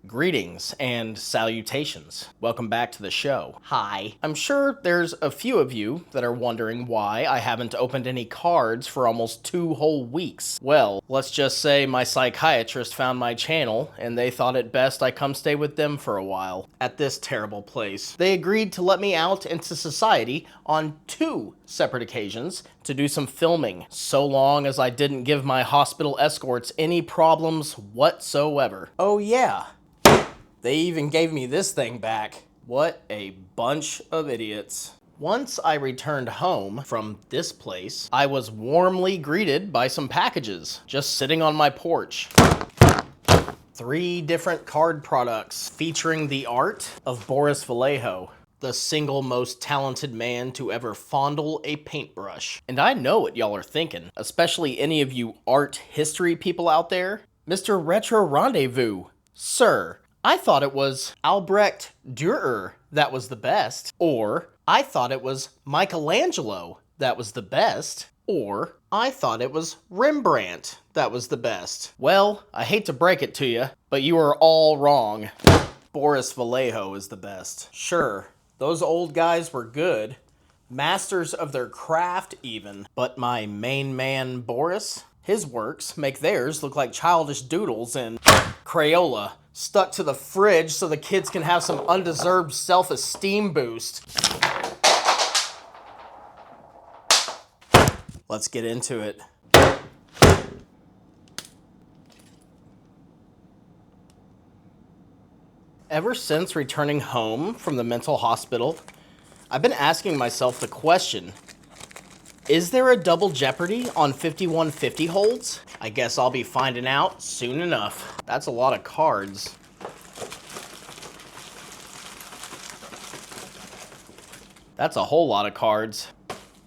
Greetings and salutations. Welcome back to the show. Hi. I'm sure there's a few of you that are wondering why I haven't opened any cards for almost 2 whole weeks. Well, let's just say my psychiatrist found my channel and they thought it best I come stay with them for a while at this terrible place. They agreed to let me out into society on 2 separate occasions to do some filming, so long as I didn't give my hospital escorts any problems whatsoever. Oh yeah. They even gave me this thing back. What a bunch of idiots. Once I returned home from this place, I was warmly greeted by some packages just sitting on my porch. 3 different card products featuring the art of Boris Vallejo, the single most talented man to ever fondle a paintbrush. And I know what y'all are thinking, especially any of you art history people out there. Mr. Retro Rendezvous, sir, I thought it was Albrecht Dürer that was the best. Or, I thought it was Michelangelo that was the best. Or, I thought it was Rembrandt that was the best. Well, I hate to break it to you, but you are all wrong. Boris Vallejo is the best. Sure, those old guys were good, masters of their craft even, but my main man Boris, his works make theirs look like childish doodles in Crayola, stuck to the fridge so the kids can have some undeserved self-esteem boost. Let's get into it. Ever since returning home from the mental hospital, I've been asking myself the question, is there a double jeopardy on 5150 holds? I guess I'll be finding out soon enough. That's a lot of cards. That's a whole lot of cards.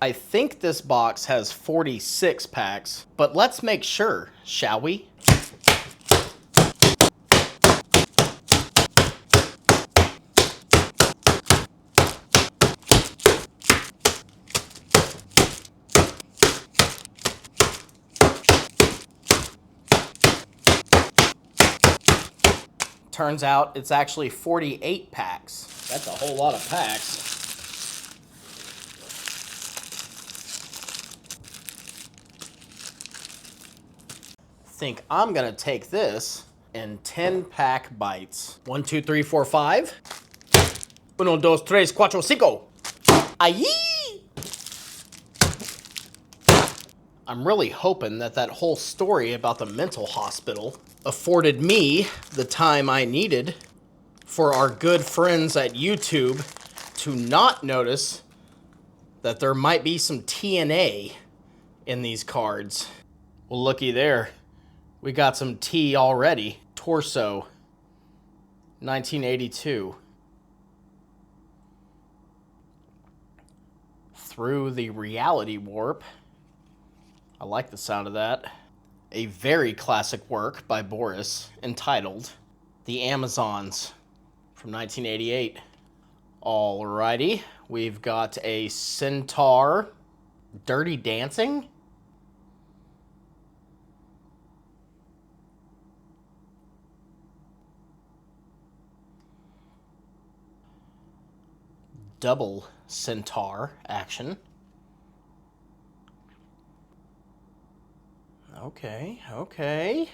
I think this box has 46 packs, but let's make sure, shall we? Turns out it's actually 48 packs. That's a whole lot of packs. Think I'm gonna take this in 10-pack bites. 1, 2, 3, 4, 5. 1, 2, 3, 4, 5. Aye! I'm really hoping that whole story about the mental hospital afforded me the time I needed for our good friends at YouTube to not notice that there might be some TNA in these cards. Well, looky there. We got some T already. Torso, 1982. Through the reality warp. I like the sound of that. A very classic work by Boris entitled The Amazons from 1988. Alrighty, we've got a Centaur, Dirty Dancing. Double Centaur action. Okay.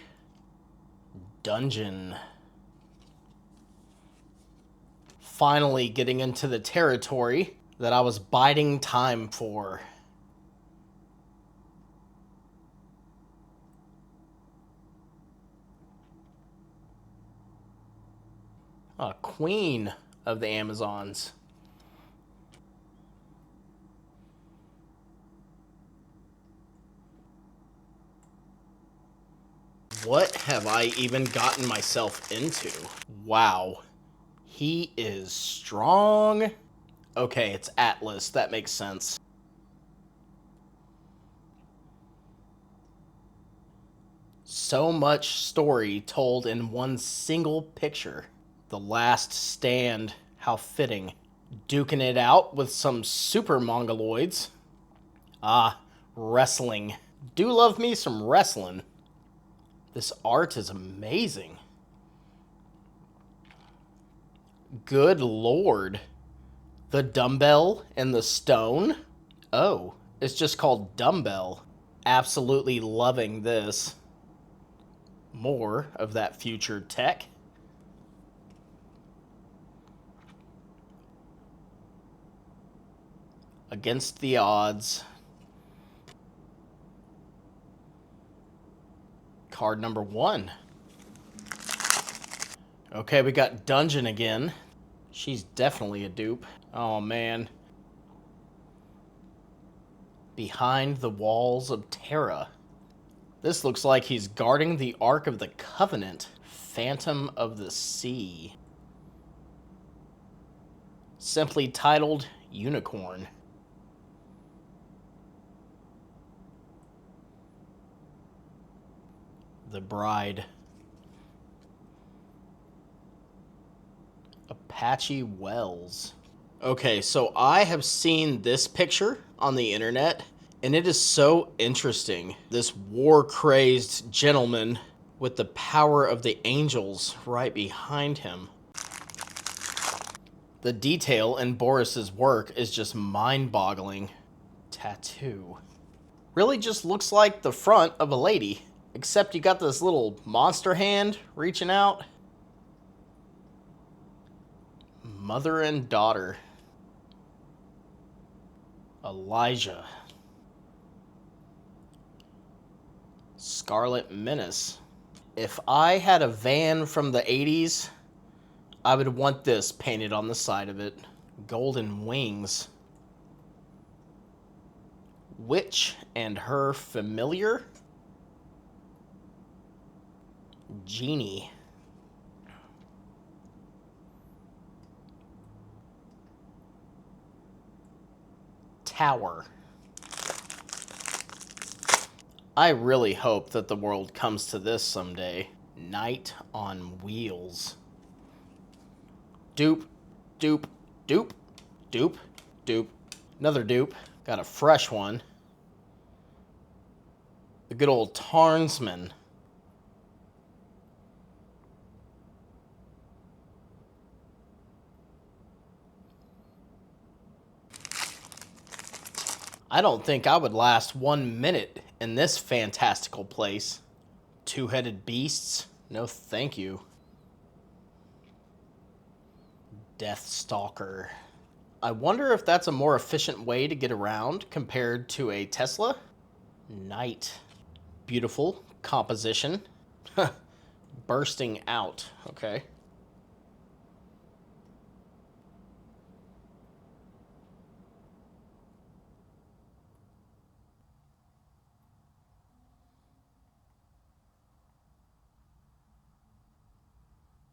Dungeon. Finally getting into the territory that I was biding time for. A Queen of the Amazons. What have I even gotten myself into? Wow. He is strong. Okay, it's Atlas. That makes sense. So much story told in one single picture. The Last Stand. How fitting. Duking it out with some super mongoloids. Ah, wrestling. Do love me some wrestling. This art is amazing. Good lord. The dumbbell and the stone? Oh, it's just called dumbbell. Absolutely loving this. More of that future tech. Against the odds. Card number 1. Okay, we got Dungeon again. She's definitely a dupe. Oh, man. Behind the Walls of Terra. This looks like he's guarding the Ark of the Covenant. Phantom of the Sea. Simply titled Unicorn. The Bride. Apache Wells. Okay, so I have seen this picture on the internet, and it is so interesting. This war-crazed gentleman with the power of the angels right behind him. The detail in Boris's work is just mind-boggling. Tattoo. Really just looks like the front of a lady, except you got this little monster hand reaching out. Mother and daughter. Elijah. Scarlet Menace. If I had a van from the 80s, I would want this painted on the side of it. Golden Wings. Witch and her familiar. Genie. Tower. I really hope that the world comes to this someday. Knight on Wheels. Dupe, dupe, dupe, dupe, dupe. Another dupe. Got a fresh one. The good old Tarnsman. I don't think I would last 1 minute in this fantastical place. Two-headed beasts? No thank you. Deathstalker. I wonder if that's a more efficient way to get around compared to a Tesla? Night. Beautiful composition. Bursting out. Okay.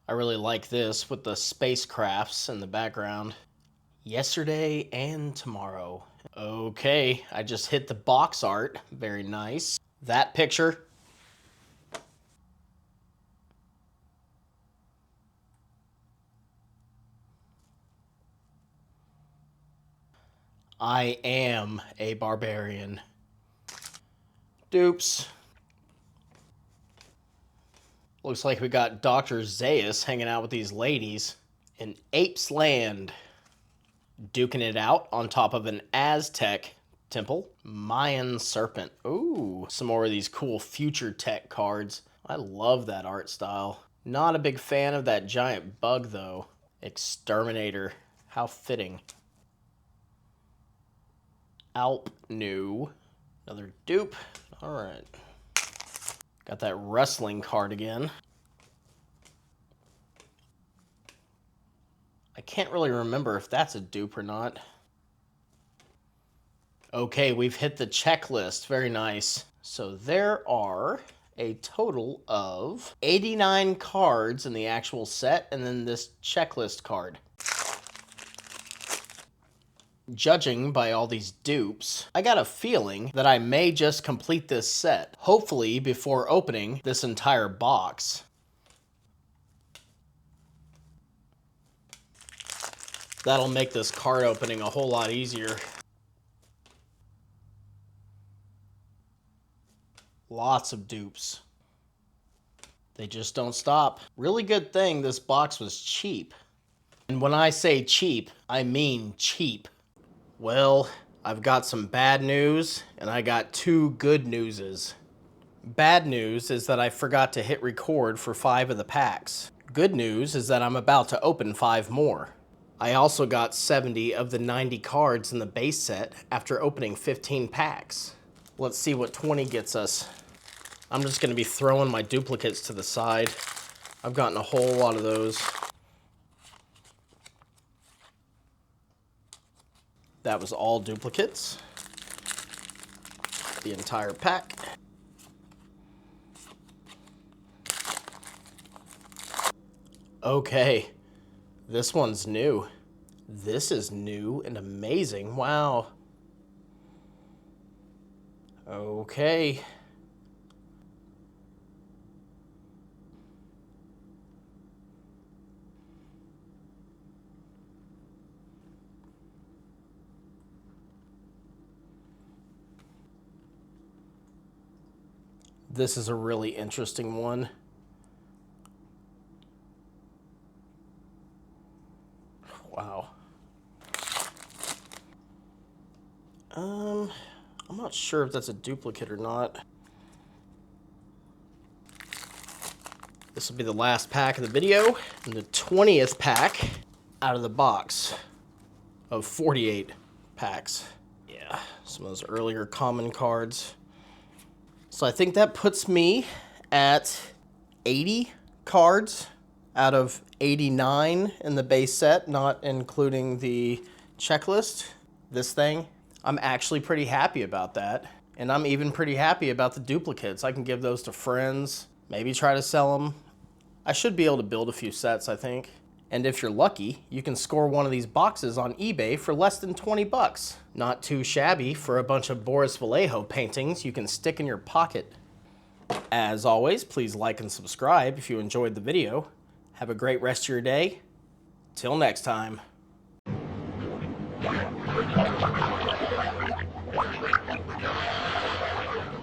I really like this with the spacecrafts in the background. Yesterday and tomorrow. Okay, I just hit the box art. Very nice. That picture. I am a barbarian. Dupes. Looks like we got Dr. Zaius hanging out with these ladies in Ape's Land. Duking it out on top of an Aztec temple. Mayan Serpent. Ooh, some more of these cool future tech cards. I love that art style. Not a big fan of that giant bug, though. Exterminator. How fitting. Alp New. Another dupe. All right. Got that wrestling card again. I can't really remember if that's a dupe or not. Okay, we've hit the checklist. Very nice. So there are a total of 89 cards in the actual set, and then this checklist card. Judging by all these dupes, I got a feeling that I may just complete this set, hopefully before opening this entire box. That'll make this card opening a whole lot easier. Lots of dupes. They just don't stop. Really good thing this box was cheap. And when I say cheap, I mean cheap. Well, I've got some bad news, and I got two good newses. Bad news is that I forgot to hit record for 5 of the packs. Good news is that I'm about to open 5 more. I also got 70 of the 90 cards in the base set after opening 15 packs. Let's see what 20 gets us. I'm just going to be throwing my duplicates to the side. I've gotten a whole lot of those. That was all duplicates. The entire pack. Okay, this one's new. This is new and amazing. Wow. Okay. This is a really interesting one. Wow. I'm not sure if that's a duplicate or not. This will be the last pack of the video, and the 20th pack out of the box of 48 packs. Yeah, some of those earlier common cards. So I think that puts me at 80 cards out of 89 in the base set, not including the checklist. This thing, I'm actually pretty happy about that. And I'm even pretty happy about the duplicates. I can give those to friends, maybe try to sell them. I should be able to build a few sets, I think. And if you're lucky, you can score one of these boxes on eBay for less than 20 bucks. Not too shabby for a bunch of Boris Vallejo paintings you can stick in your pocket. As always, please like and subscribe if you enjoyed the video. Have a great rest of your day. Till next time.